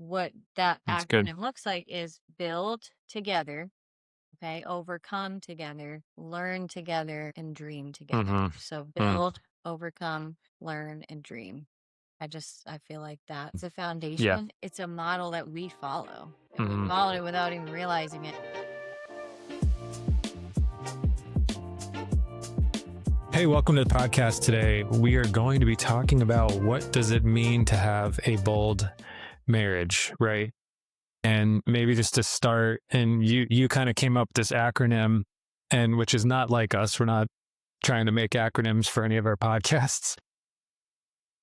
what that That's good. acronym looks like is build together, okay, overcome together, learn together, and dream together. Mm-hmm. So Mm. build, overcome, learn, and dream. I feel like that's a Yeah. foundation. It's a model that we follow, and we Mm-hmm. follow it without even realizing it. Hey, welcome to the podcast today. We are going to be talking about what does it mean to have a bold marriage, right? And maybe just to start, and you kind of came up with this acronym, and which is not like us. We're not trying to make acronyms for any of our podcasts.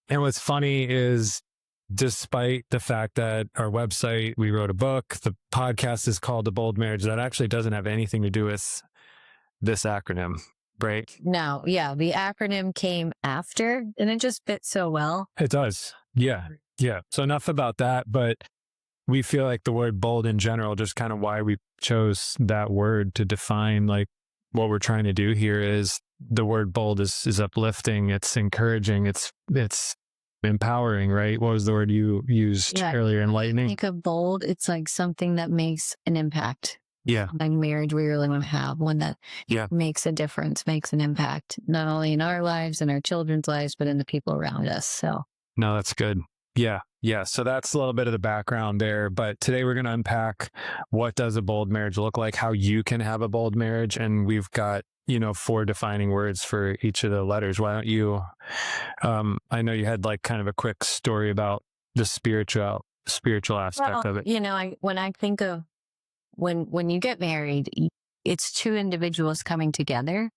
And what's funny is, despite the fact that our website, we wrote a book, the podcast is called The Bold Marriage, that actually doesn't have anything to do with this acronym, right? No, yeah, the acronym came after, and it just fits so well. It does. Yeah. Yeah. So enough about that, but we feel like the word bold in general, just kind of why we chose that word to define like what we're trying to do here is the word bold is uplifting. It's encouraging. It's empowering, right? What was the word you used earlier? Enlightening. Think of bold, it's like something that makes an impact. Yeah. Like marriage, we really want to have one that makes a difference, makes an impact, not only in our lives and our children's lives, but in the people around us. So, no, that's good. Yeah. Yeah. So that's a little bit of the background there. But today we're going to unpack what does a bold marriage look like, how you can have a bold marriage. And we've got, 4 defining words for each of the letters. Why don't you, I know you had like kind of a quick story about the spiritual aspect of it. when I think of when you get married, it's two individuals coming together.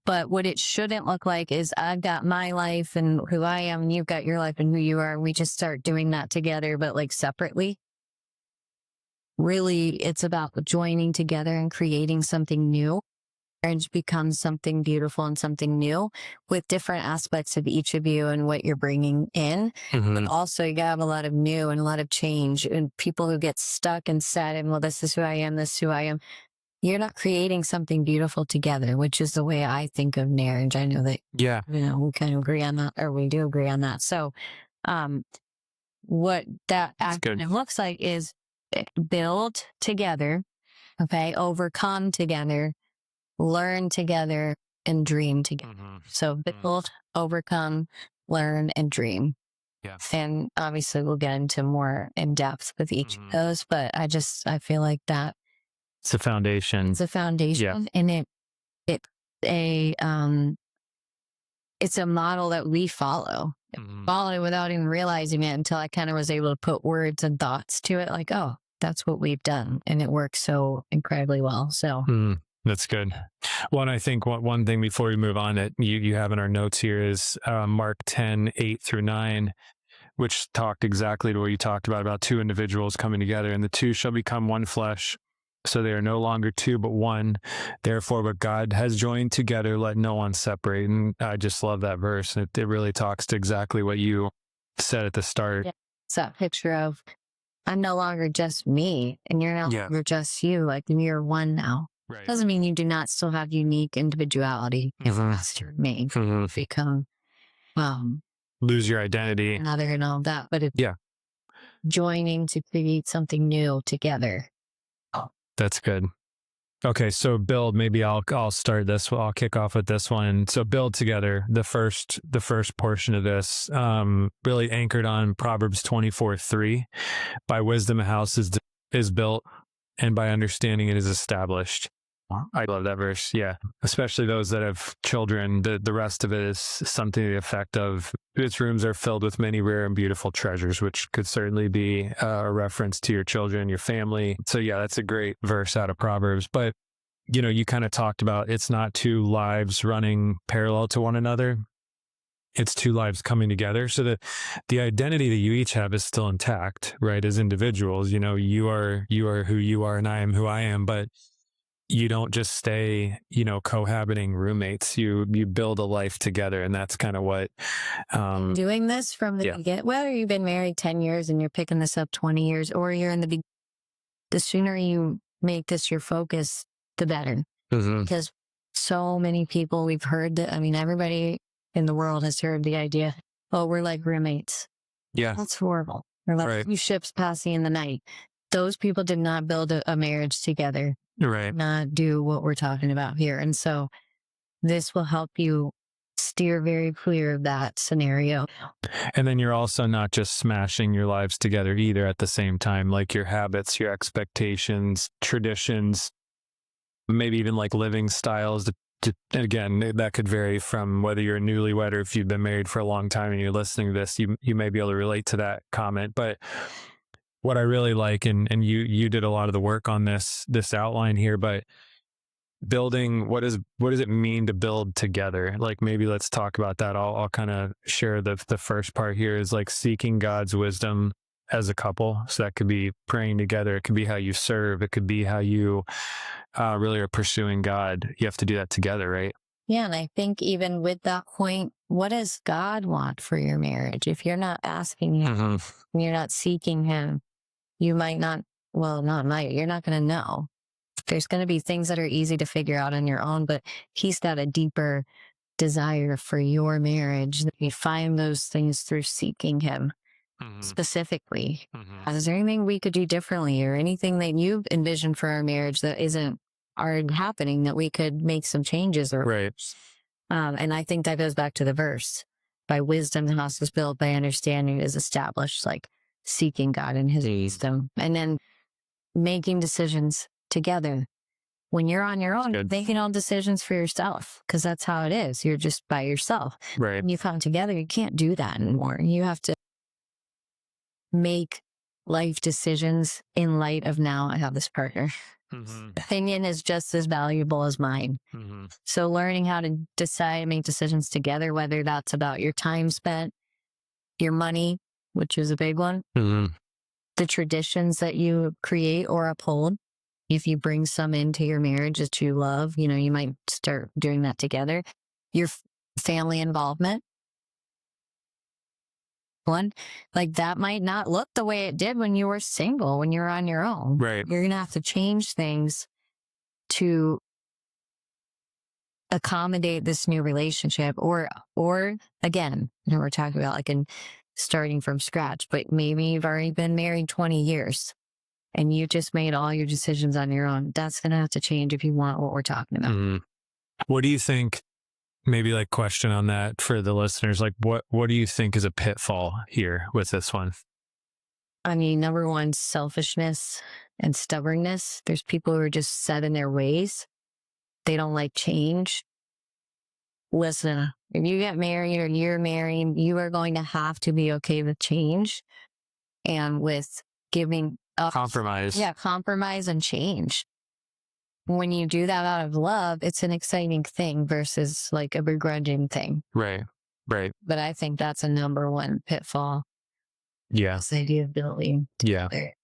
But what it shouldn't look like is I've got my life and who I am, and you've got your life and who you are. And we just start doing that together, but like separately. Really, it's about joining together and creating something new. Marriage becomes something beautiful and something new with different aspects of each of you and what you're bringing in. Mm-hmm. But also you have a lot of new and a lot of change, and people who get stuck and sad and, well, this is who I am, this is who I am. You're not creating something beautiful together, which is the way I think of marriage. I know that, we kind of agree on that, or we do agree on that. So, what that acronym looks like is build together, okay, overcome together, learn together, and dream together. Mm-hmm. So build, overcome, learn, and dream. Yeah. And obviously we'll get into more in depth with each of those, but I feel like that it's a foundation. It's a foundation, and it's a model that we follow. Follow it without even realizing it until I kind of was able to put words and thoughts to it. Like, oh, that's what we've done, and it works so incredibly well. So that's good. Well, and I think one thing before we move on that you have in our notes here is Mark 10:8-9. Which talked exactly to what you talked about two individuals coming together, and the two shall become one flesh. So they are no longer two, but one. Therefore, what God has joined together, let no one separate. And I just love that verse. And it really talks to exactly what you said at the start. Yeah. It's that picture of, I'm no longer just me, and you're no longer just you. Like, you're one now. Right. Doesn't mean you do not still have unique individuality. That's your name. Become, lose your identity. Another and all that. But it's joining to create something new together. That's good. Okay, so build. Maybe I'll start this. I'll kick off with this one. So build together. The first portion of this, really anchored on Proverbs 24:3. By wisdom, a house is built, and by understanding it is established. I love that verse. Yeah. Especially those that have children. The rest of it is something to the effect of, its rooms are filled with many rare and beautiful treasures, which could certainly be a reference to your children, your family. So yeah, that's a great verse out of Proverbs. But, you kind of talked about, it's not two lives running parallel to one another. It's two lives coming together. So that the identity that you each have is still intact, right? As individuals, you are who you are and I am who I am, but you don't just stay, cohabiting roommates. You build a life together, and that's kind of what doing this from the beginning. Whether you've been married 10 years and you're picking this up 20 years, or you're in the sooner you make this your focus, the better. Because so many people we've heard that. I mean, everybody in the world has heard the idea, oh, we're like roommates. Yeah, that's horrible. or like Right. two ships passing in the night. Those people did not build a marriage together, Right. not do what we're talking about here. And so this will help you steer very clear of that scenario. And then you're also not just smashing your lives together either at the same time, like your habits, your expectations, traditions, maybe even like living styles. And again, that could vary from whether you're a newlywed or if you've been married for a long time and you're listening to this, you may be able to relate to that comment. But what I really like, and you did a lot of the work on this outline here, but building, what does it mean to build together? Like, maybe let's talk about that. I'll kind of share the first part here is like seeking God's wisdom as a couple. So that could be praying together. It could be how you serve. It could be how you really are pursuing God. You have to do that together, right? Yeah. And I think even with that point, what does God want for your marriage? If you're not asking him, and you're not seeking him, you might not, well, not might, you're not going to know. There's going to be things that are easy to figure out on your own, but he's got a deeper desire for your marriage. You find those things through seeking him specifically. Is there anything we could do differently or anything that you've envisioned for our marriage that isn't already happening that we could make some changes or, Right. And I think that goes back to the verse. By wisdom, the house is built, by understanding is established, like seeking God and his wisdom. And then making decisions together. When you're on your own, Good. making all decisions for yourself, because that's how it is. You're just by yourself. Right. When you come together, you can't do that anymore. You have to make life decisions in light of now I have this partner. Opinion is just as valuable as mine. So learning how to decide and make decisions together, whether that's about your time spent, your money, which is a big one, the traditions that you create or uphold. If you bring some into your marriage that you love, you might start doing that together. Your family involvement. One, like that might not look the way it did when you were single, when you were on your own. Right. You're going to have to change things to accommodate this new relationship or again, we're talking about like starting from scratch, but maybe you've already been married 20 years. And you just made all your decisions on your own. That's going to have to change if you want what we're talking about. What do you think, maybe like question on that for the listeners, like what do you think is a pitfall here with this one? I mean, number one, selfishness and stubbornness. There's people who are just set in their ways. They don't like change. Listen, if you get married or you're married, you are going to have to be okay with change and with giving up. Compromise. Yeah, compromise and change. When you do that out of love, it's an exciting thing versus like a begrudging thing. Right. But I think that's a number one pitfall. Yeah. This idea of building together.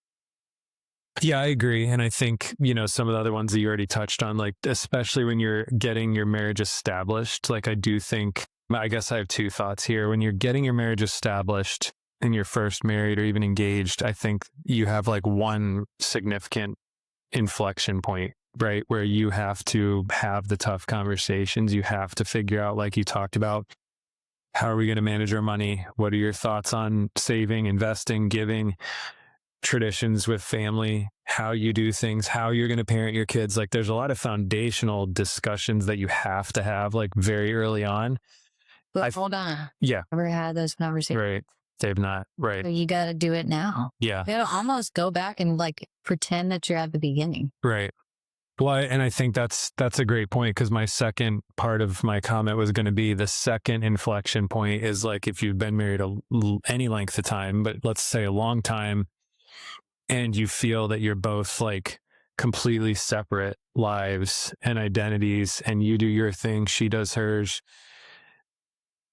Yeah, I agree. And I think, some of the other ones that you already touched on, like, especially when you're getting your marriage established, like, I do think, I guess I have two thoughts here. When you're getting your marriage established and you're first married or even engaged, I think you have like one significant inflection point, right? Where you have to have the tough conversations. You have to figure out, like you talked about, how are we going to manage our money? What are your thoughts on saving, investing, giving, traditions with family, how you do things, how you're going to parent your kids? Like, there's a lot of foundational discussions that you have to have like very early on. But hold on. Yeah. Never had those conversations. Right. They've not. Right. So you got to do it now. Yeah. You gotta almost go back and like pretend that you're at the beginning. Right. Well, and I think that's a great point, because my second part of my comment was going to be the second inflection point is like if you've been married any length of time, but let's say a long time, and you feel that you're both like completely separate lives and identities, and you do your thing, she does hers.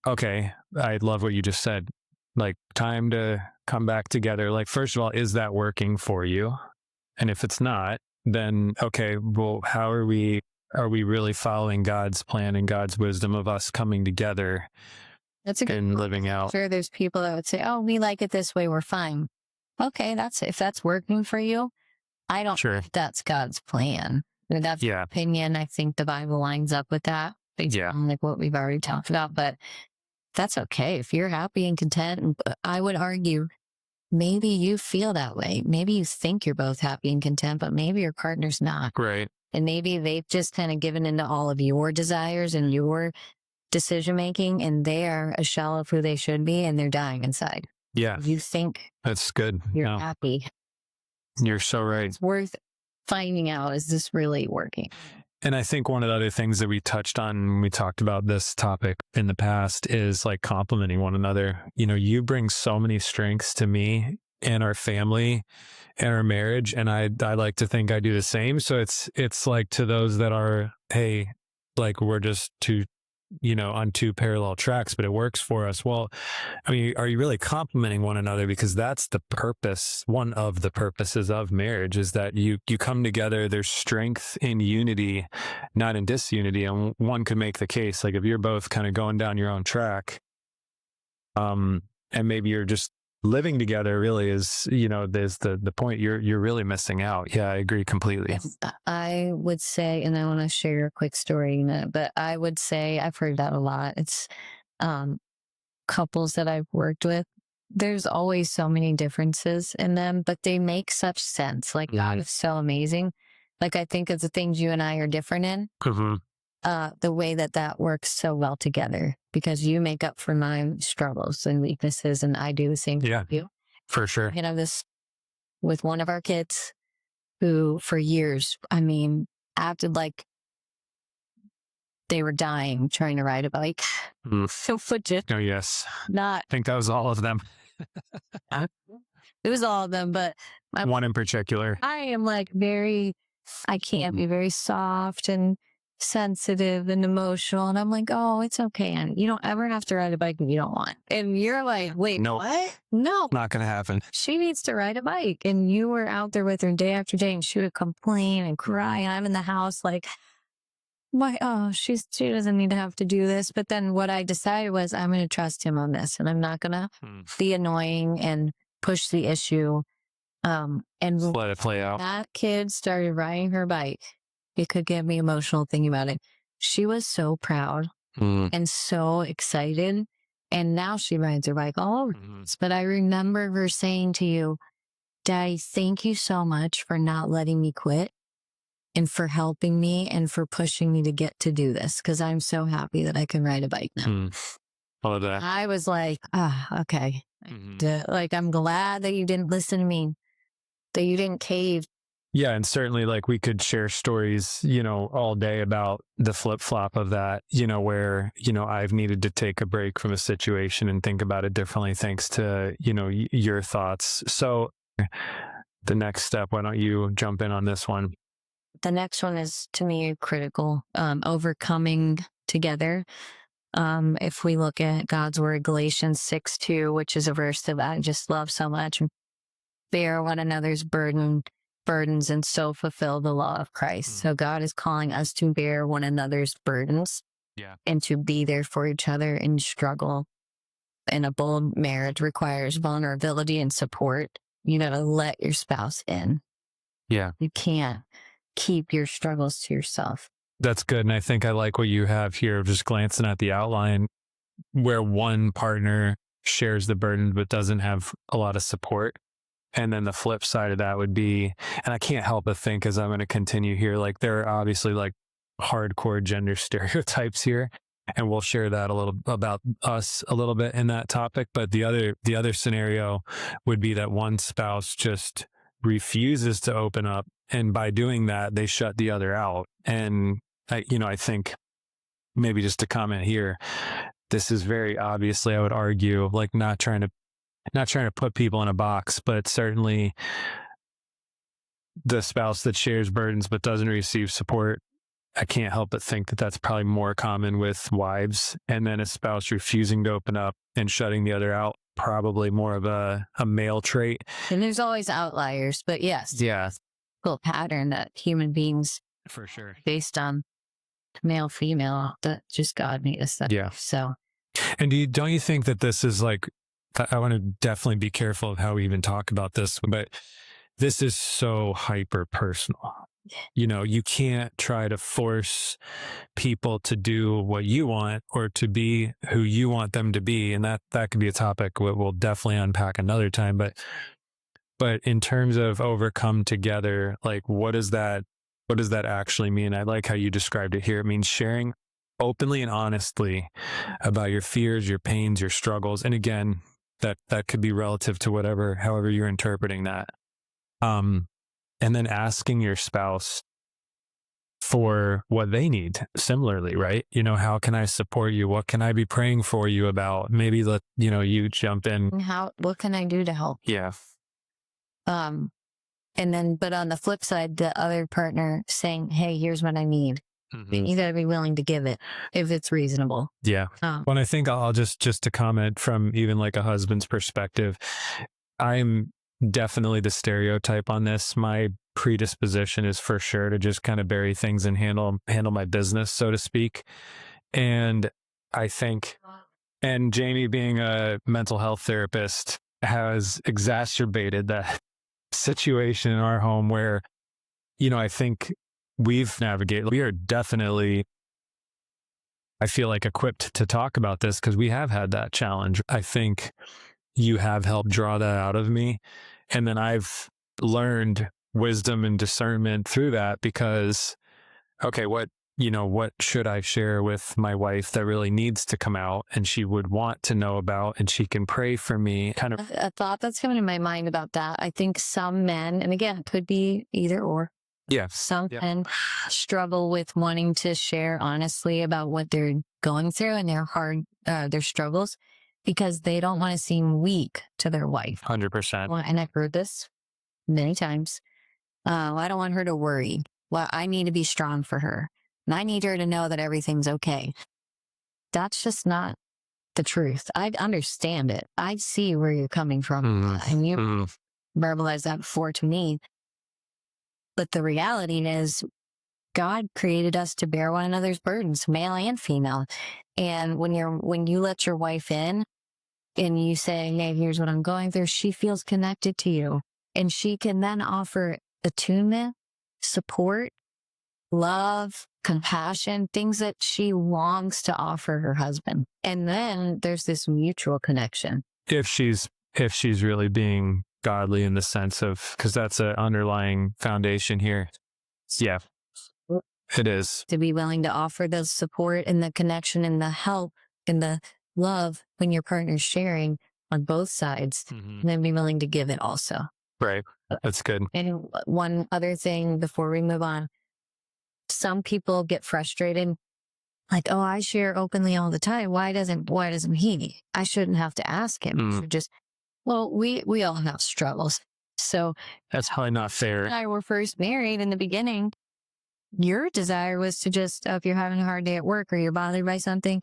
Okay, I love what you just said. Like, time to come back together. Like, first of all, is that working for you? And if it's not, then okay, well, how are we really following God's plan and God's wisdom of us coming together? That's a good and living out. Sure, there's people that would say, "Oh, we like it this way. We're fine." Okay, if that's working for you. I don't think that's God's plan. That's my opinion. I think the Bible lines up with that. Like what we've already talked about, but that's okay if you're happy and content. And I would argue maybe you feel that way. Maybe you think you're both happy and content, but maybe your partner's not. Right. And maybe they've just kind of given into all of your desires and your decision making, and they are a shell of who they should be, and they're dying inside. Yeah. You think That's good. you're No, happy. you're so right. It's worth finding out, is this really working? And I think one of the other things that we touched on when we talked about this topic in the past is like complimenting one another. You know, you bring so many strengths to me and our family and our marriage, and I like to think I do the same. So it's like, to those that are, hey, like we're just two, you know, on two parallel tracks, but it works for us. Well, I mean, are you really complimenting one another? Because that's the purpose. One of the purposes of marriage is that you come together. There's strength in unity, not in disunity. And one could make the case, like if you're both kind of going down your own track, and maybe you're just living together, really is, you know, there's the point you're really missing out. Yeah, I agree completely. I would say, and I want to share a quick story, but I would say I've heard that a lot. It's couples that I've worked with. There's always so many differences in them, but they make such sense. Like, God is so amazing. Like, I think of the things you and I are different in, the way that works so well together, because you make up for my struggles and weaknesses, and I do the same Yeah, for you. for sure. You know, this with one of our kids who for years, I mean, acted like they were dying trying to ride a bike. So legit. Oh, yes. Not, I think that was all of them. it was all of them, but One in particular. I am like I can't be very soft and sensitive and emotional. And I'm like, oh, it's okay, Annie. You don't ever have to ride a bike if you don't want. And you're like, wait, No. what? No, Not going to happen. she needs to ride a bike. And you were out there with her day after day, and she would complain and cry. And I'm in the house like, she doesn't need to have to do this. But then what I decided was, I'm going to trust him on this, and I'm not going to be annoying and push the issue. And Just let it play out. that kid started riding her bike. It could get me emotional thinking about it. She was so proud and so excited. And now she rides her bike all over. But I remember her saying to you, Daddy, thank you so much for not letting me quit, and for helping me, and for pushing me to get to do this, because I'm so happy that I can ride a bike now. All of that. I was like, okay. Like, I'm glad that you didn't listen to me, that you didn't cave. Yeah. And certainly, like, we could share stories, you know, all day about the flip flop of that, you know, where, you know, I've needed to take a break from a situation and think about it differently thanks to, you know, your thoughts. So the next step, why don't you jump in on this one? The next one is, to me, critical. Overcoming together. If we look at God's word, Galatians 6:2, which is a verse that I just love so much, bear one another's burdens, and so fulfill the law of Christ. So God is calling us to bear one another's burdens, and to be there for each other in struggle. And a bold marriage requires vulnerability and support. You got to let your spouse in. Yeah. You can't keep your struggles to yourself. That's good. And I think I like what you have here, just glancing at the outline, where one partner shares the burden but doesn't have a lot of support. And then the flip side of that would be, and I can't help but think as I'm going to continue here, like there are obviously like hardcore gender stereotypes here, and we'll share that a little about us a little bit in that topic. But the other scenario would be that one spouse just refuses to open up, and by doing that, they shut the other out. And I think maybe just to comment here, this is very obviously, I would argue, like not trying to put people in a box, but certainly the spouse that shares burdens but doesn't receive support, I can't help but think that that's probably more common with wives. And then a spouse refusing to open up and shutting the other out, probably more of a male trait. And there's always outliers, but yes. Yeah. Cool pattern that human beings, for sure, based on male, female, that just God made us that. Yeah. So. And don't you think that this is like, I want to definitely be careful of how we even talk about this, but this is so hyper personal. you can't try to force people to do what you want or to be who you want them to be. And that could be a topic we'll definitely unpack another time. But in terms of overcome together, like what does that actually mean? I like how you described it here. It means sharing openly and honestly about your fears, your pains, your struggles. And again, that could be relative to however you're interpreting that. And then asking your spouse for what they need similarly, right? How can I support you? What can I be praying for you about? Maybe you jump in. What can I do to help? Yeah. And then, but on the flip side, the other partner saying, hey, here's what I need. Mm-hmm. You gotta be willing to give it if it's reasonable. Yeah. Well, I think I'll just to comment from even like a husband's perspective, I'm definitely the stereotype on this. My predisposition is for sure to just kind of bury things and handle my business, so to speak. And I think, and Jamie being a mental health therapist has exacerbated that situation in our home where, I think we've navigated, we are definitely, I feel like, equipped to talk about this because we have had that challenge. I think you have helped draw that out of me. And then I've learned wisdom and discernment through that because, okay, what should I share with my wife that really needs to come out and she would want to know about and she can pray for me? Kind of a thought that's coming to my mind about that. I think some men, and again, it could be either or. Yeah. Some men struggle with wanting to share honestly about what they're going through and their struggles because they don't want to seem weak to their wife. 100%. Well, and I've heard this many times. I don't want her to worry. Well, I need to be strong for her. And I need her to know that everything's okay. That's just not the truth. I understand it. I see where you're coming from. And you verbalized that before to me. But the reality is God created us to bear one another's burdens, male and female. And when you let your wife in and you say, hey, here's what I'm going through, she feels connected to you. And she can then offer attunement, support, love, compassion, things that she longs to offer her husband. And then there's this mutual connection. If she's really being godly in the sense of, because that's an underlying foundation here. Yeah, it is. To be willing to offer the support and the connection and the help and the love when your partner's sharing on both sides, and then be willing to give it also. Right. That's good. And one other thing before we move on, some people get frustrated. Like, oh, I share openly all the time. Why doesn't he? I shouldn't have to ask him. Well, we all have struggles. So that's probably not fair. When I were first married in the beginning, your desire was to just, if you're having a hard day at work or you're bothered by something,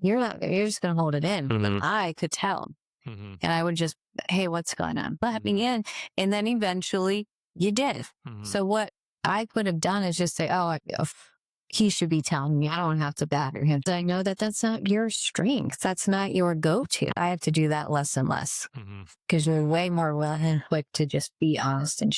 you're just going to hold it in. But I could tell. And I would just, hey, what's going on? Let me in. And then eventually you did. So what I could have done is just say, oh, he should be telling me. I don't have to batter him. I know that that's not your strength. That's not your go-to. I have to do that less and less because you're way more willing to just be honest and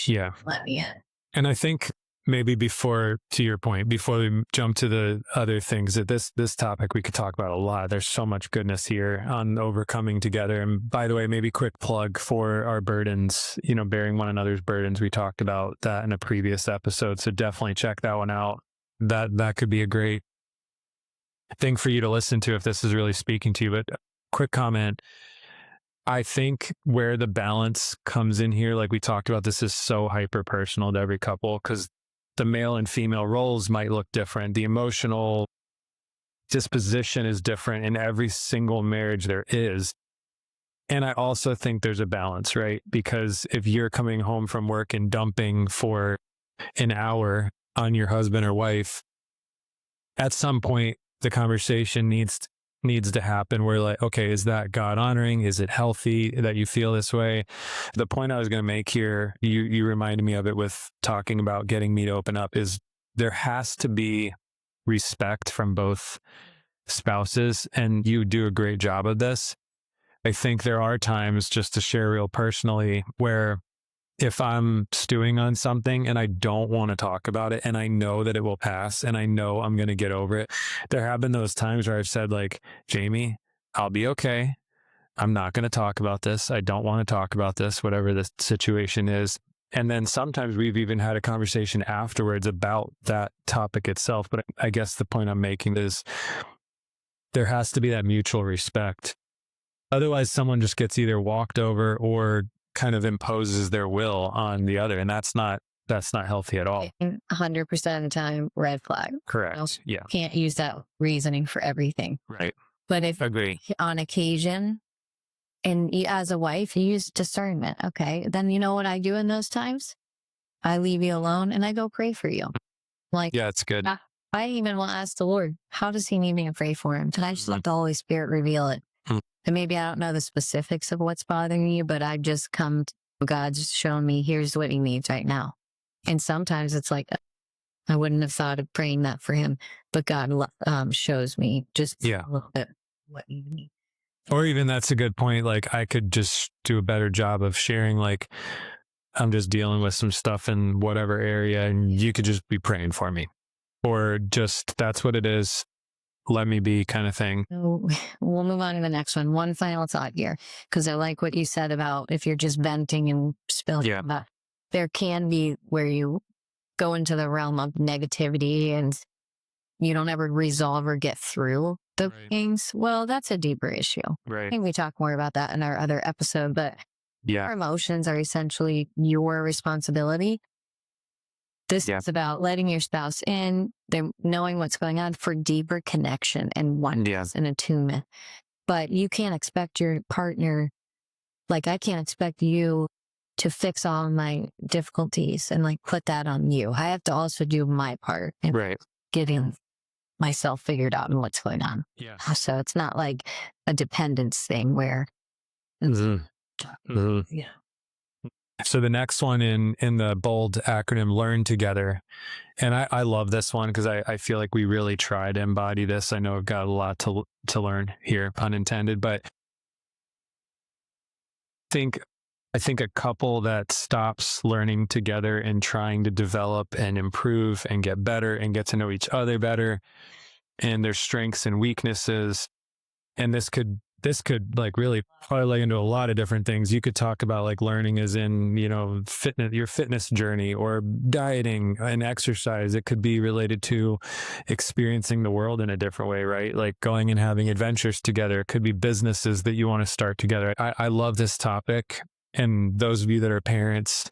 let me in. And I think maybe to your point, before we jump to the other things that this topic we could talk about a lot. There's so much goodness here on overcoming together. And by the way, maybe quick plug for our burdens, bearing one another's burdens. We talked about that in a previous episode. So definitely check that one out. That could be a great thing for you to listen to if this is really speaking to you. But quick comment. I think where the balance comes in here, like we talked about, this is so hyper personal to every couple because the male and female roles might look different. The emotional disposition is different in every single marriage there is. And I also think there's a balance, right? Because if you're coming home from work and dumping for an hour on your husband or wife, at some point the conversation needs to happen where like, okay, is that God honoring? Is it healthy that you feel this way? The point I was going to make here, you reminded me of it with talking about getting me to open up, is there has to be respect from both spouses, and you do a great job of this. I think there are times, just to share real personally, where if I'm stewing on something and I don't want to talk about it and I know that it will pass and I know I'm going to get over it, there have been those times where I've said like, Jamie, I'll be okay. I'm not going to talk about this. I don't want to talk about this, whatever the situation is. And then sometimes we've even had a conversation afterwards about that topic itself. But I guess the point I'm making is there has to be that mutual respect. Otherwise, someone just gets either walked over or kind of imposes their will on the other. And that's not healthy at all. 100% of the time, red flag. Correct. Yeah. Can't use that reasoning for everything. Right. But if Agree. on occasion, and as a wife, you use discernment. Okay. Then you know what I do in those times? I leave you alone and I go pray for you. Like, yeah, it's good. I even will ask the Lord, how does he need me to pray for him? And I just let the Holy Spirit reveal it. And maybe I don't know the specifics of what's bothering you, but I just come to God's showing me, here's what he needs right now. And sometimes it's like, I wouldn't have thought of praying that for him, but God shows me just a little bit what you need. Or even that's a good point. Like I could just do a better job of sharing, like I'm just dealing with some stuff in whatever area and you could just be praying for me. Or just, that's what it is. Let me be kind of thing. So we'll move on to the next one. One final thought here, because I like what you said about if you're just venting and spilling. Yeah. There can be where you go into the realm of negativity and you don't ever resolve or get through the things. Well, that's a deeper issue. Right. I think we talk more about that in our other episode, but yeah, our emotions are essentially your responsibility. This is about letting your spouse in, them knowing what's going on for deeper connection and oneness and attunement. But you can't expect your partner, like I can't expect you to fix all my difficulties and like put that on you. I have to also do my part in getting myself figured out and what's going on. Yeah. So it's not like a dependence thing where. Yeah. So the next one in the bold acronym, learn together. And I love this one because I feel like we really try to embody this. I know I've got a lot to learn here, pun intended, but I think a couple that stops learning together and trying to develop and improve and get better and get to know each other better and their strengths and weaknesses. And this could like really parlay into a lot of different things. You could talk about like learning as in, you know, fitness, your fitness journey or dieting and exercise. It could be related to experiencing the world in a different way, right? Like going and having adventures together. It could be businesses that you want to start together. I love this topic. And those of you that are parents,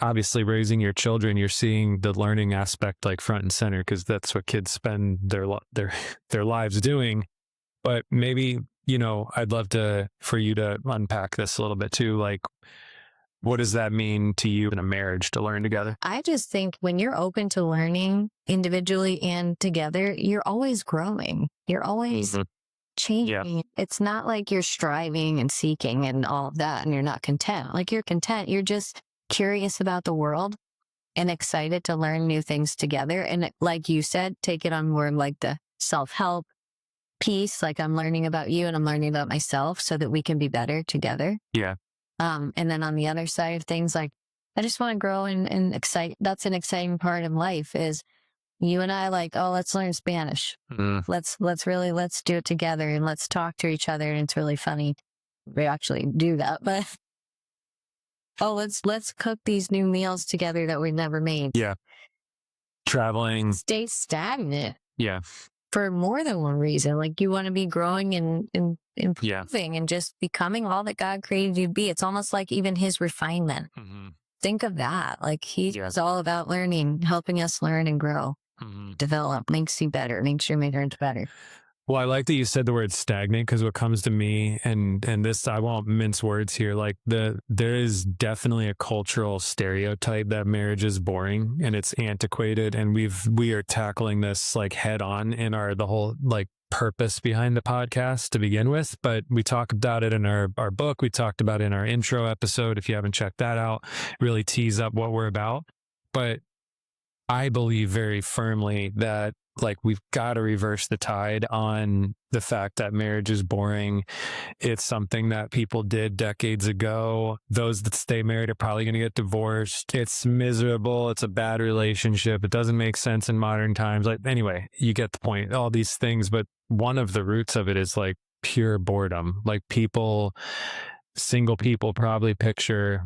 obviously raising your children, you're seeing the learning aspect like front and center because that's what kids spend their lives doing. But maybe, you know, I'd love for you to unpack this a little bit too. Like, what does that mean to you in a marriage to learn together? I just think when you're open to learning individually and together, you're always growing. You're always changing. Yeah. It's not like you're striving and seeking and all of that and you're not content. Like you're content. You're just curious about the world and excited to learn new things together. And like you said, take it on board like the self-help piece, like I'm learning about you and I'm learning about myself so that we can be better together. Yeah. And then on the other side of things, like I just want to grow and excite. That's an exciting part of life is you and I like, oh, let's learn Spanish. Let's do it together and let's talk to each other. And it's really funny. We actually do that, but let's cook these new meals together that we've never made. Yeah. Traveling. Stay stagnant. Yeah. For more than one reason. Like you want to be growing and improving and just becoming all that God created you to be. It's almost like even his refinement. Think of that. Like he's all about learning, helping us learn and grow, develop, makes you better, makes your marriage better. Well, I like that you said the word stagnant because what comes to me and this, I won't mince words here. Like there is definitely a cultural stereotype that marriage is boring and it's antiquated. And we are tackling this like head on in the whole like purpose behind the podcast to begin with. But we talk about it in our book. We talked about it in our intro episode. If you haven't checked that out, really tease up what we're about. But I believe very firmly that like we've got to reverse the tide on the fact that marriage is boring. It's something that people did decades ago. Those that stay married are probably going to get divorced. It's miserable. It's a bad relationship. It doesn't make sense in modern times. Like, anyway, you get the point, all these things. But one of the roots of it is like pure boredom. Like single people probably picture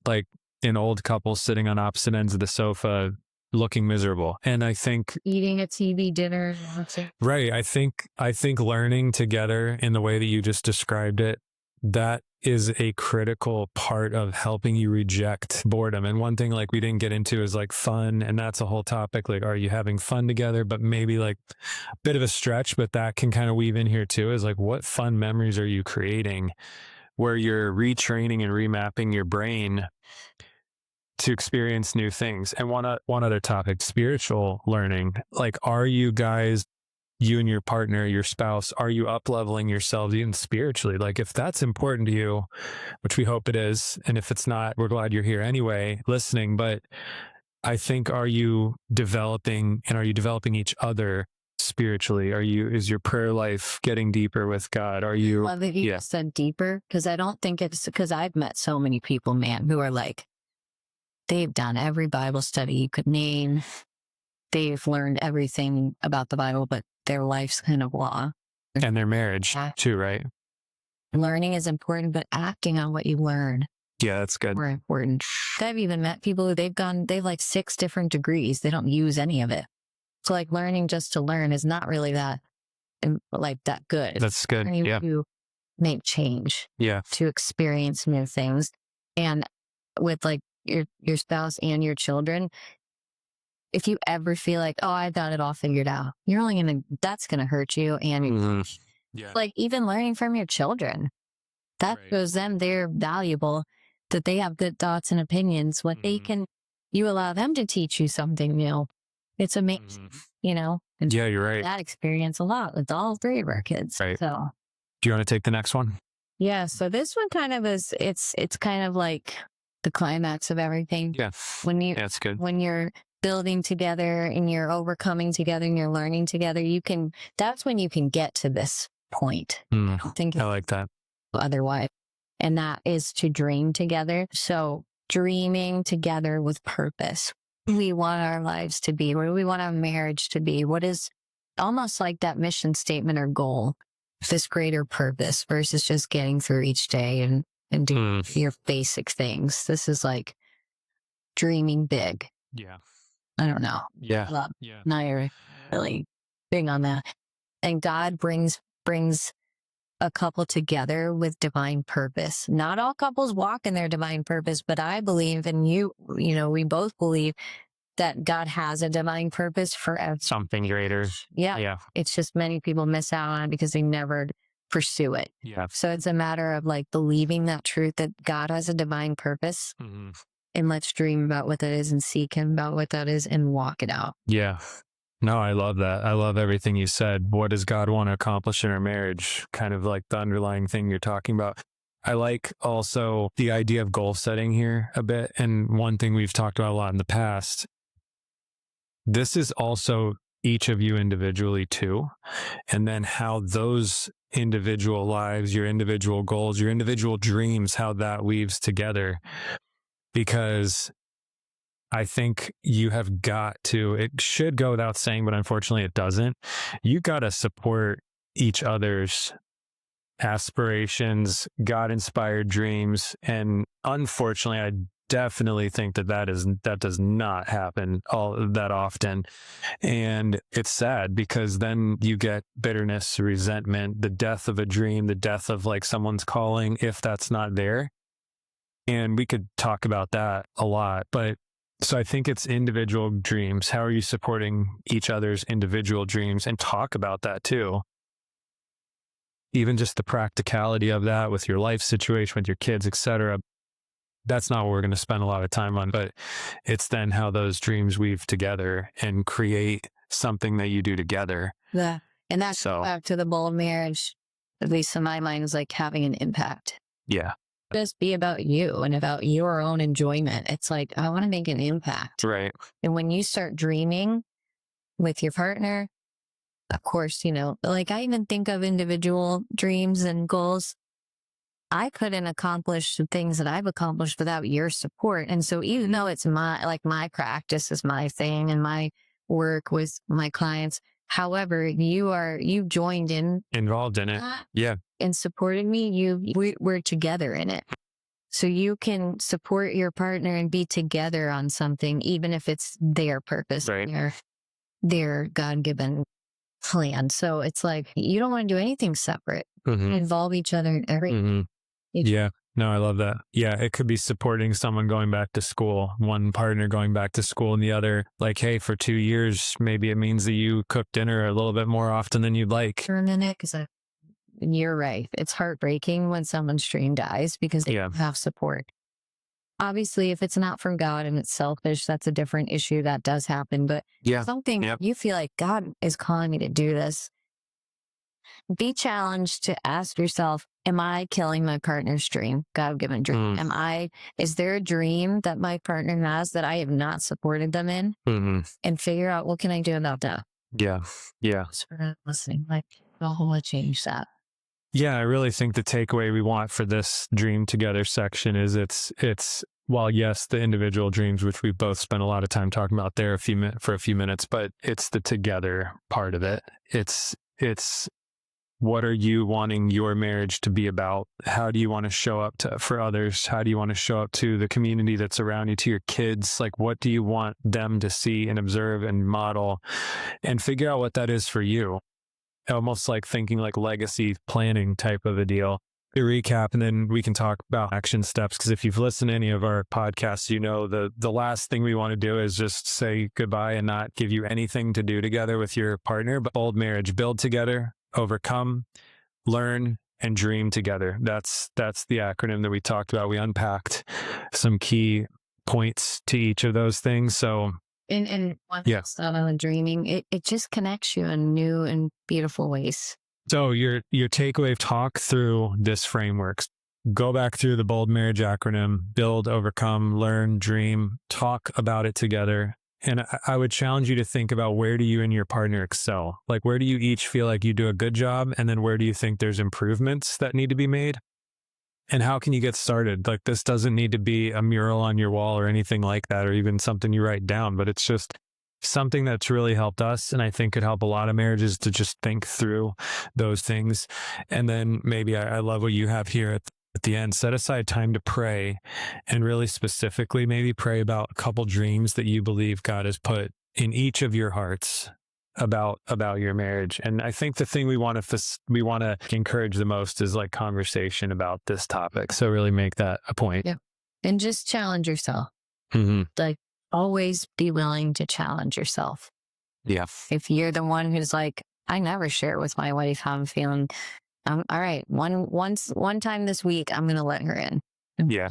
like an old couple sitting on opposite ends of the sofa looking miserable. And I think eating a TV dinner. right. I think learning together in the way that you just described it, that is a critical part of helping you reject boredom. And one thing like we didn't get into is like fun. And that's a whole topic. Like, are you having fun together? But maybe like a bit of a stretch, but that can kind of weave in here too, is like, what fun memories are you creating where you're retraining and remapping your brain to experience new things? And one other topic, spiritual learning. Like, are you guys, you and your partner, your spouse, are you up leveling yourselves even spiritually? Like, if that's important to you, which we hope it is, and if it's not, we're glad you're here anyway, listening. But I think, are you developing each other spiritually? Is your prayer life getting deeper with God? Are you? Love that you said deeper, because I don't think it's because I've met so many people, man, who are like, they've done every Bible study you could name. They've learned everything about the Bible, but their life's kind of blah. And their marriage too, right? Learning is important, but acting on what you learn. Yeah, that's good. More important. I've even met people who they've like 6 different degrees. They don't use any of it. So like learning just to learn is not really that good. That's good. Yeah. To make change. Yeah. To experience new things. And with like your spouse and your children, if you ever feel like, oh, I got it all figured out, that's going to hurt you. And like even learning from your children, that shows them they're valuable, that they have good thoughts and opinions. You allow them to teach you something new. It's amazing, And yeah, you're right. That experience a lot with all 3 of our kids. Right. So, do you want to take the next one? Yeah. So this one kind of is, it's kind of like the climax of everything. Yeah. That's good. When you're building together and you're overcoming together and you're learning together, that's when you can get to this point. I like that. Otherwise. And that is to dream together. So dreaming together with purpose. What do we want our lives to be? What do we want our marriage to be? What is almost like that mission statement or goal, this greater purpose versus just getting through each day and doing your basic things. This is like dreaming big. Yeah. I don't know. Yeah. Now you're really big on that. And God brings a couple together with divine purpose. Not all couples walk in their divine purpose, but I believe, and we both believe that God has a divine purpose for something greater. Yeah. It's just many people miss out on it because they never pursue it. Yeah. So it's a matter of like believing that truth that God has a divine purpose. And let's dream about what that is and seek Him about what that is and walk it out. Yeah. No, I love that. I love everything you said. What does God want to accomplish in our marriage? Kind of like the underlying thing you're talking about. I like also the idea of goal setting here a bit. And one thing we've talked about a lot in the past, this is also each of you individually too. And then how those individual lives, your individual goals, your individual dreams, how that weaves together. Because I think you have got to, it should go without saying, but unfortunately it doesn't. You got to support each other's aspirations, God-inspired dreams. And unfortunately, I definitely think that does not happen all that often. And it's sad because then you get bitterness, resentment, the death of a dream, the death of like someone's calling, if that's not there. And we could talk about that a lot, but so I think it's individual dreams. How are you supporting each other's individual dreams? And talk about that too. Even just the practicality of that with your life situation, with your kids, etc. That's not what we're going to spend a lot of time on, but it's then how those dreams weave together and create something that you do together. Yeah. And that's back to the goal of marriage, at least in my mind, is like having an impact. Yeah. Just be about you and about your own enjoyment. It's like, I want to make an impact. Right. And when you start dreaming with your partner. Of course, like I even think of individual dreams and goals. I couldn't accomplish the things that I've accomplished without your support. And so even though it's my practice is my thing and my work with my clients, however, you joined in Involved in it. Yeah. and supported me. We're together in it. So you can support your partner and be together on something, even if it's their purpose, Right. their God-given plan. So it's like, you don't want to do anything separate. Involve each other in everything. Yeah. No, I love that. Yeah. It could be supporting someone going back to school, one partner going back to school and the other like, hey, for 2 years, maybe it means that you cook dinner a little bit more often than you'd like. You're right. It's heartbreaking when someone's dream dies because they don't have support. Obviously, if it's not from God and it's selfish, that's a different issue. That does happen. But something you feel like God is calling me to do this. Be challenged to ask yourself, am I killing my partner's dream? God-given dream. Is there a dream that my partner has that I have not supported them in? And figure out, what can I do about that? Yeah. Yeah. For listening, like, I'll want to change that. Yeah. I really think the takeaway we want for this dream together section is it's while yes, the individual dreams, which we've both spent a lot of time talking about there for a few minutes, but it's the together part of it. It's what are you wanting your marriage to be about? How do you want to show up for others? How do you want to show up to the community that's around you, to your kids? Like, what do you want them to see and observe and model, and figure out what that is for you? Almost like thinking like legacy planning type of a deal. To recap, and then we can talk about action steps. Because if you've listened to any of our podcasts, the last thing we want to do is just say goodbye and not give you anything to do together with your partner. But bold marriage, build together, overcome, learn, and dream together. That's the acronym that we talked about. We unpacked some key points to each of those things. So and one thought on dreaming, it just connects you in new and beautiful ways. So your takeaway, talk through this framework. Go back through the bold marriage acronym: build, overcome, learn, dream, talk about it together. And I would challenge you to think about, where do you and your partner excel? Like, where do you each feel like you do a good job? And then where do you think there's improvements that need to be made? And how can you get started? Like, this doesn't need to be a mural on your wall or anything like that, or even something you write down, but it's just something that's really helped us. And I think could help a lot of marriages to just think through those things. And then maybe I love what you have here at the end. Set aside time to pray, and really specifically maybe pray about a couple dreams that you believe God has put in each of your hearts about your marriage. And I think the thing we want to encourage the most is like conversation about this topic. So really make that a point. Yeah. And just challenge yourself. Like, always be willing to challenge yourself. Yeah. If you're the one who's like, I never share with my wife how I'm feeling, all right, one time this week, I'm going to let her in. Yeah.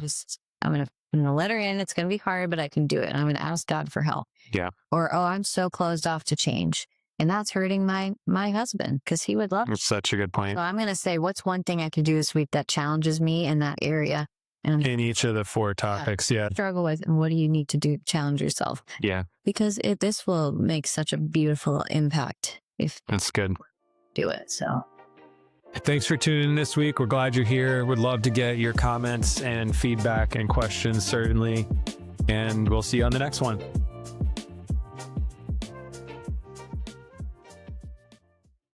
I'm going to let her in. It's going to be hard, but I can do it. And I'm going to ask God for help. Yeah. Or, I'm so closed off to change. And that's hurting my husband, because he would love it. That's such a good point. So I'm going to say, what's one thing I could do this week that challenges me in that area? And in each of the 4 topics. Yeah. Struggle with, and what do you need to do to challenge yourself? Yeah. Because this will make such a beautiful impact if that's good. Do it. So thanks for tuning in this week. We're glad you're here. Would love to get your comments and feedback and questions, certainly. And we'll see you on the next one.